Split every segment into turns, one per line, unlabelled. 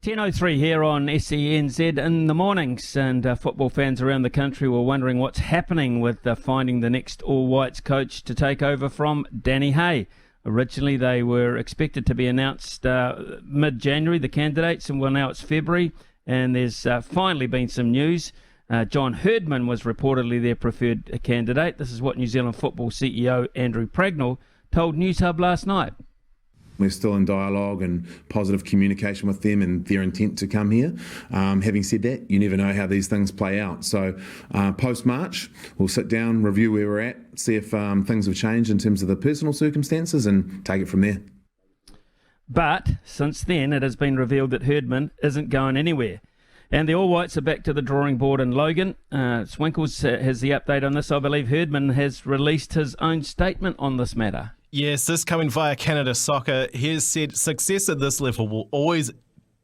10:03 here on SENZ in the mornings, and football fans around the country were wondering what's happening with finding the next All Whites coach to take over from Danny Hay. Originally they were expected to be announced mid-January, the candidates, and well, now it's February, and there's finally been some news. John Herdman was reportedly their preferred candidate. This is what New Zealand Football CEO Andrew Pragnell told News Hub last night.
We're still in dialogue and positive communication with them and their intent to come here. Having said that, you never know how these things play out. So post-March, we'll sit down, review where we're at, see if things have changed in terms of the personal circumstances and take it from there.
But since then, it has been revealed that Herdman isn't going anywhere. And the All Whites are back to the drawing board in Logan. Swinkles has the update on this. I believe Herdman has released his own statement on this matter.
Yes, this coming via Canada Soccer. He has said success at this level will always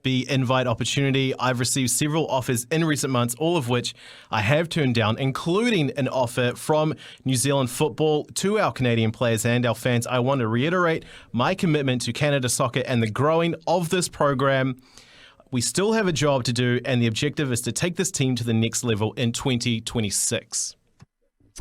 be invite opportunity. I've received several offers in recent months, all of which I have turned down, including an offer from New Zealand Football. To our Canadian players and our fans, I want to reiterate my commitment to Canada Soccer and the growing of this program. We still have a job to do, and the objective is to take this team to the next level in 2026.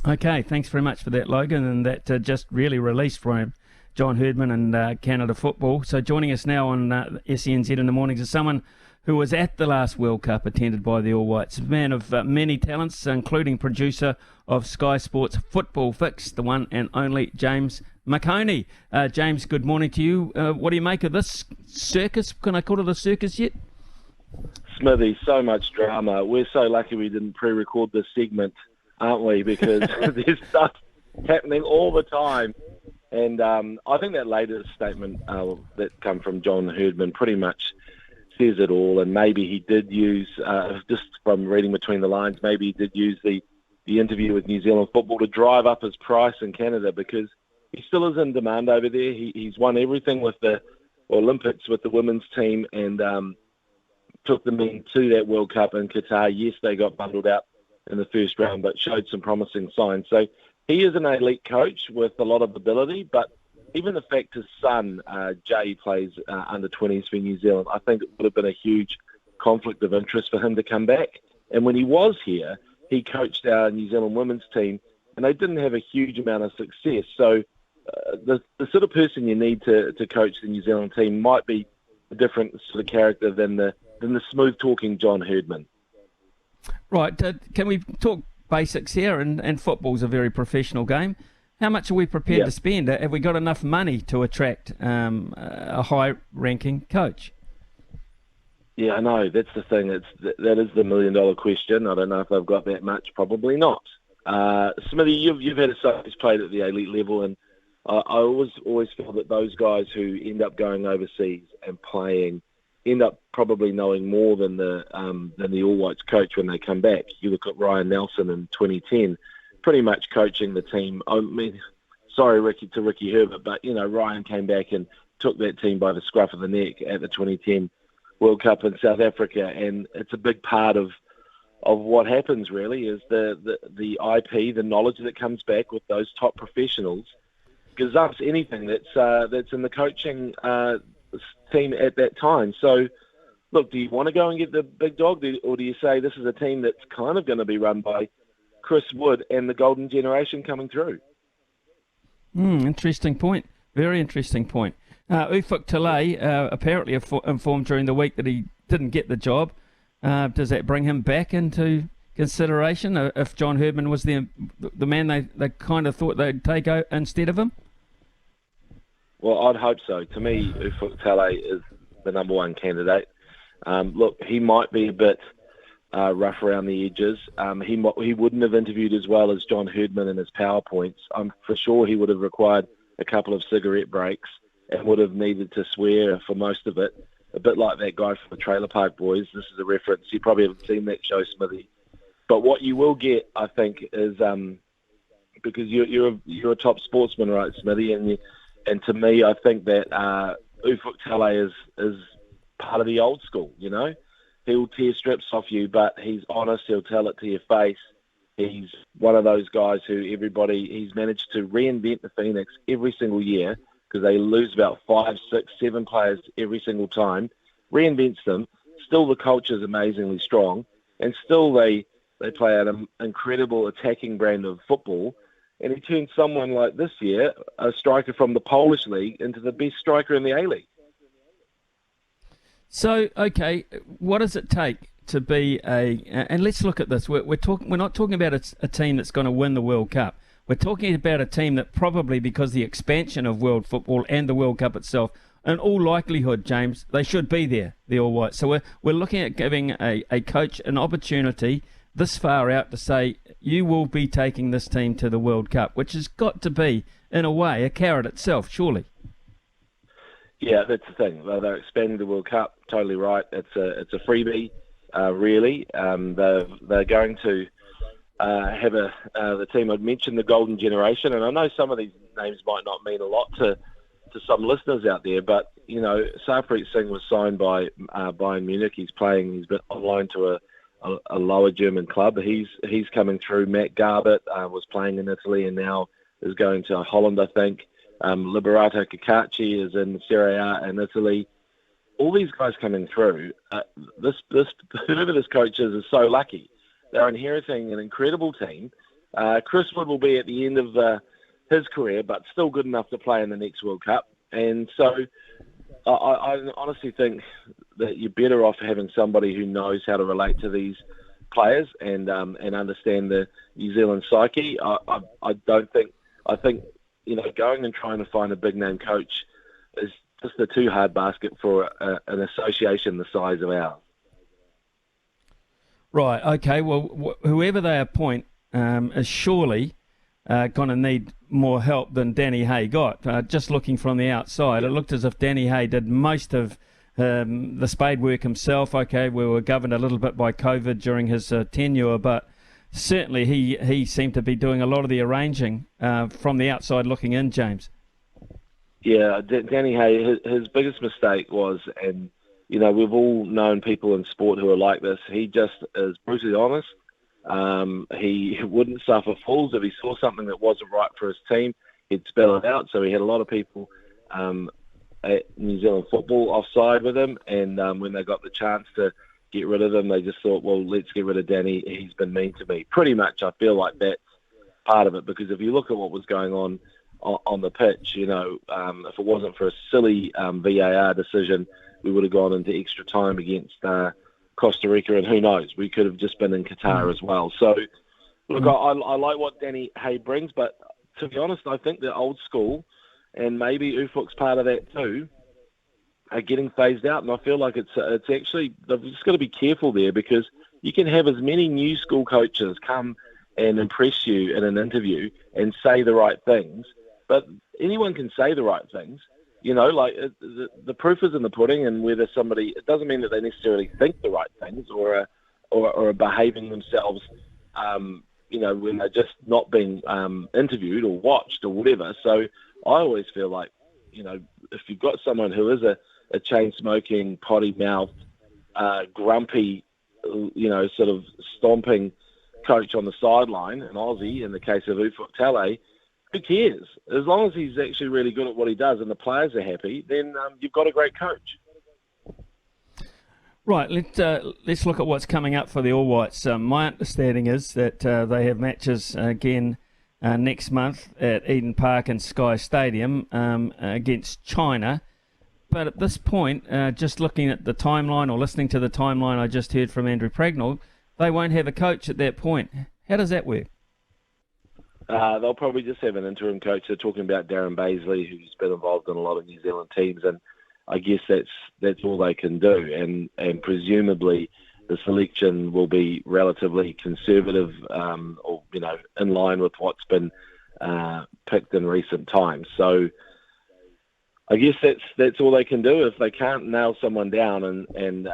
Okay, thanks very much for that, Logan, and that just really released from John Herdman and Canada Football. So joining us now on SENZ in the mornings is someone who was at the last World Cup attended by the All Whites, a man of many talents, including producer of Sky Sports Football Fix, the one and only James McOnie. James, good morning to you. What do you make of this circus? Can I call it a circus yet?
Smithy, so much drama. We're so lucky we didn't pre-record this segment, aren't we? Because there's stuff happening all the time. And I think that latest statement that come from John Herdman pretty much says it all. And maybe he did use, just from reading between the lines, maybe he did use the interview with New Zealand Football to drive up his price in Canada, because he still is in demand over there. He's won everything with the Olympics with the women's team, and took them into that World Cup in Qatar. Yes, they got bundled out in the first round, but showed some promising signs. So he is an elite coach with a lot of ability, but even the fact his son, Jay, plays under 20s for New Zealand, I think it would have been a huge conflict of interest for him to come back. And when he was here, he coached our New Zealand women's team, and they didn't have a huge amount of success. So the sort of person you need to coach the New Zealand team might be a different sort of character than the smooth-talking John Herdman.
Right, can we talk basics here? And football's a very professional game. How much are we prepared to spend? Have we got enough money to attract a high-ranking coach?
Yeah, I know. That's the thing. That is the million-dollar question. I don't know if they've got that much. Probably not. Smithy, you've had a side played at the elite level, and I always feel that those guys who end up going overseas and playing end up probably knowing more than the All Whites coach when they come back. You look at Ryan Nelson in 2010, pretty much coaching the team. I mean, sorry, Ricky Herbert, but Ryan came back and took that team by the scruff of the neck at the 2010 World Cup in South Africa, and it's a big part of what happens. Really, is the IP, the knowledge that comes back with those top professionals, gazumpes anything that's in the coaching team at that time. So, look, do you want to go and get the big dog, or do you say this is a team that's kind of going to be run by Chris Wood and the golden generation coming through?
Interesting point. Very interesting point. Ufuk Talay apparently informed during the week that he didn't get the job. Does that bring him back into consideration if John Herdman was the man they kind of thought they'd take out instead of him?
Well, I'd hope so. To me, Ufuk Talay is the number one candidate. Look, he might be a bit rough around the edges. He wouldn't have interviewed as well as John Herdman in his PowerPoints. I'm for sure he would have required a couple of cigarette breaks and would have needed to swear for most of it. A bit like that guy from the Trailer Park Boys. This is a reference. You probably haven't seen that show, Smithy. But what you will get, I think, is because you're a top sportsman, right, Smithy? And to me, I think that Ufuk Talay is part of the old school, He'll tear strips off you, but he's honest. He'll tell it to your face. He's one of those guys who he's managed to reinvent the Phoenix every single year, because they lose about 5, 6, 7 players every single time, reinvents them, still the culture is amazingly strong, and still they play an incredible attacking brand of football. And he turned someone like this year, a striker from the Polish league, into the best striker in the A-League.
So, okay, what does it take to be and let's look at this. We're not talking about a team that's going to win the World Cup. We're talking about a team that probably, because the expansion of world football and the World Cup itself, in all likelihood, James, they should be there, the All Whites. So we're looking at giving a coach an opportunity this far out to say, you will be taking this team to the World Cup, which has got to be, in a way, a carrot itself, surely.
Yeah, that's the thing. They're expanding the World Cup. Totally right. It's a freebie, really. They're going to have the team. I'd mentioned the Golden Generation, and I know some of these names might not mean a lot to some listeners out there, but Sarpreet Singh was signed by Bayern Munich. He's been on loan to a lower German club. He's coming through. Matt Garbett was playing in Italy and now is going to Holland, I think. Liberato Cacace is in Serie A in Italy. All these guys coming through. Whoever this coach is so lucky. They're inheriting an incredible team. Chris Wood will be at the end of his career, but still good enough to play in the next World Cup. And so I honestly think that you're better off having somebody who knows how to relate to these players and understand the New Zealand psyche. I think going and trying to find a big name coach is just a too hard basket for an association the size of ours.
Right. Okay. Well, whoever they appoint is surely going to need more help than Danny Hay got. Just looking from the outside, it looked as if Danny Hay did most of the spade work himself. Okay, we were governed a little bit by COVID during his tenure, but certainly he seemed to be doing a lot of the arranging from the outside looking in, James.
Yeah, Danny Hay, his biggest mistake was, and we've all known people in sport who are like this, he just is brutally honest. He wouldn't suffer fools. If he saw something that wasn't right for his team, he'd spell it out. So he had a lot of people at New Zealand football offside with him, and when they got the chance to get rid of him, they just thought, well, let's get rid of Danny. He's been mean to me. Pretty much, I feel like that's part of it, because if you look at what was going on the pitch, if it wasn't for a silly VAR decision, we would have gone into extra time against Costa Rica, and who knows, we could have just been in Qatar as well. So, look, I like what Danny Hay brings, but to be honest, I think the old school, and maybe Ufuk's part of that too, are getting phased out, and I feel like it's actually, they've just got to be careful there, because you can have as many new school coaches come and impress you in an interview and say the right things, but anyone can say the right things. The proof is in the pudding, and whether somebody, it doesn't mean that they necessarily think the right things or are behaving themselves, when they're just not being interviewed or watched or whatever. So I always feel like, if you've got someone who is a chain-smoking, potty-mouthed, grumpy, sort of stomping coach on the sideline, an Aussie in the case of Ufuk Talay, who cares? As long as he's actually really good at what he does and the players are happy, then you've got a great coach.
Right, let's look at what's coming up for the All Whites. My understanding is that they have matches again next month at Eden Park and Sky Stadium against China. But at this point, just looking at the timeline or listening to the timeline I just heard from Andrew Pragnall, they won't have a coach at that point. How does that work?
They'll probably just have an interim coach. They're talking about Darren Baisley, who's been involved in a lot of New Zealand teams, and I guess that's all they can do. And presumably the selection will be relatively conservative, or in line with what's been picked in recent times. So I guess that's all they can do. If they can't nail someone down and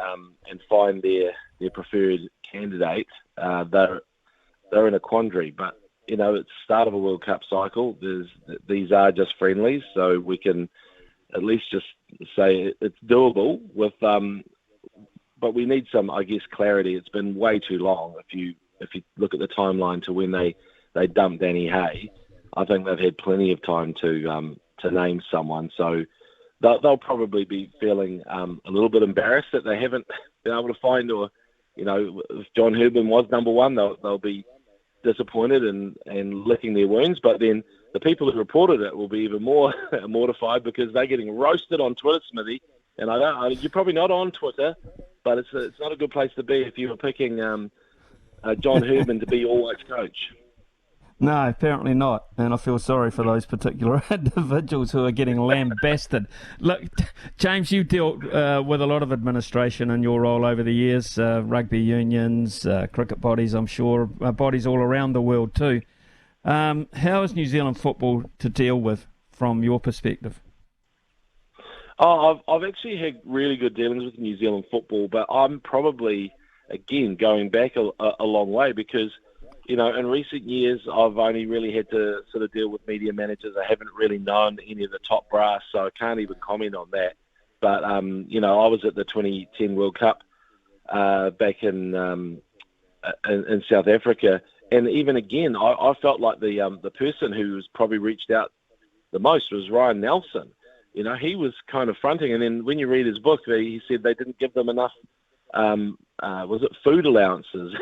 find their preferred candidate, they're in a quandary. But it's the start of a World Cup cycle. These are just friendlies, so we can at least just say it's doable with. But we need some, I guess, clarity. It's been way too long. If you look at the timeline to when they dumped Danny Hay, I think they've had plenty of time to name someone. So they'll probably be feeling a little bit embarrassed that they haven't been able to find, or if John Herdman was number one, they'll be disappointed and licking their wounds. But then the people who reported it will be even more mortified because they're getting roasted on Twitter, Smithy. And you're probably not on Twitter, but it's not a good place to be if you were picking John Herdman to be All Whites coach.
No, apparently not. And I feel sorry for those particular individuals who are getting lambasted. Look, James, you dealt with a lot of administration in your role over the years, rugby unions, cricket bodies, I'm sure, bodies all around the world too. How is New Zealand football to deal with from your perspective?
Oh, I've actually had really good dealings with New Zealand football, but I'm probably, again, going back a long way because, in recent years, I've only really had to sort of deal with media managers. I haven't really known any of the top brass, so I can't even comment on that. But, I was at the 2010 World Cup back in South Africa, and even again, I felt like the person who was probably reached out the most was Ryan Nelson. He was kind of fronting, and then when you read his book, he said they didn't give them enough, was it food allowances?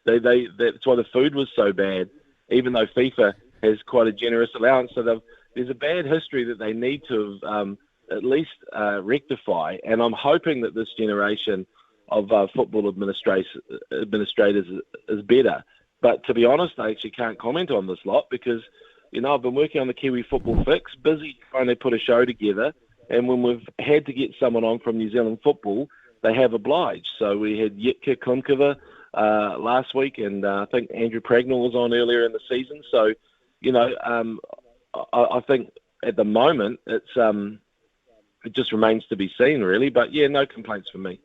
That's why the food was so bad, even though FIFA has quite a generous allowance. So there's a bad history that they need to at least rectify, and I'm hoping that this generation of football administrators is better. But to be honest, I actually can't comment on this lot because I've been working on the Kiwi Football Fix, busy trying to put a show together. And when we've had to get someone on from New Zealand football, they have obliged. So we had Yitka Klunkova last week, and I think Andrew Pragnell was on earlier in the season. So, I think at the moment it just remains to be seen, really. But, yeah, no complaints from me.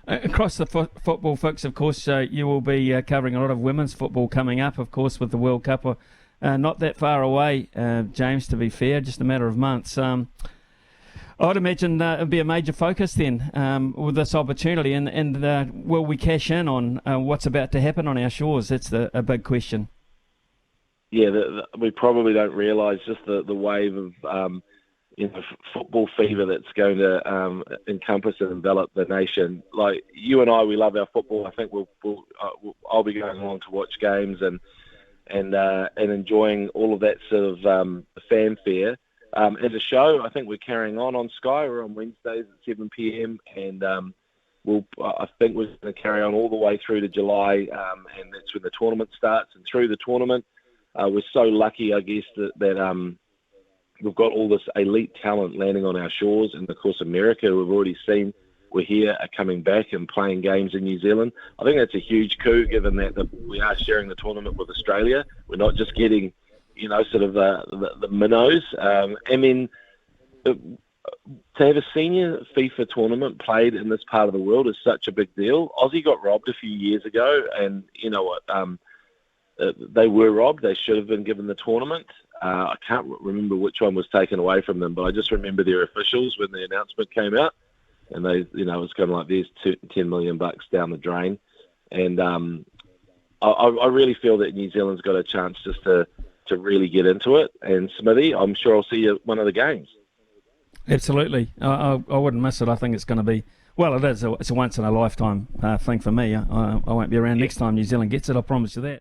Across the Football Fix, of course, you will be covering a lot of women's football coming up, of course, with the World Cup. Not that far away, James, to be fair, just a matter of months. I'd imagine it would be a major focus then with this opportunity. And will we cash in on what's about to happen on our shores? That's a big question.
Yeah, we probably don't realise just the wave of football fever that's going to encompass and envelop the nation. Like you and I, we love our football. I think I'll be going along to watch games and enjoying all of that sort of fanfare. As a show, I think we're carrying on Sky. We're on Wednesdays at 7 p.m. and I think we're going to carry on all the way through to July, and that's when the tournament starts. And through the tournament, we're so lucky, I guess, that we've got all this elite talent landing on our shores. And of course, America, we've already seen, we're here, are coming back and playing games in New Zealand. I think that's a huge coup, given that we are sharing the tournament with Australia. We're not just getting, sort of the minnows. To have a senior FIFA tournament played in this part of the world is such a big deal. Aussie got robbed a few years ago, and you know what? They were robbed. They should have been given the tournament. I can't remember which one was taken away from them, but I just remember their officials when the announcement came out, and they, it was kind of like, there's $10 million down the drain. And I really feel that New Zealand's got a chance just to really get into it. And Smithy, I'm sure I'll see you at one of the games.
Absolutely. I wouldn't miss it. I think it's going to be, well, it is. It's a once-in-a-lifetime thing for me. I won't be around next time New Zealand gets it, I promise you that.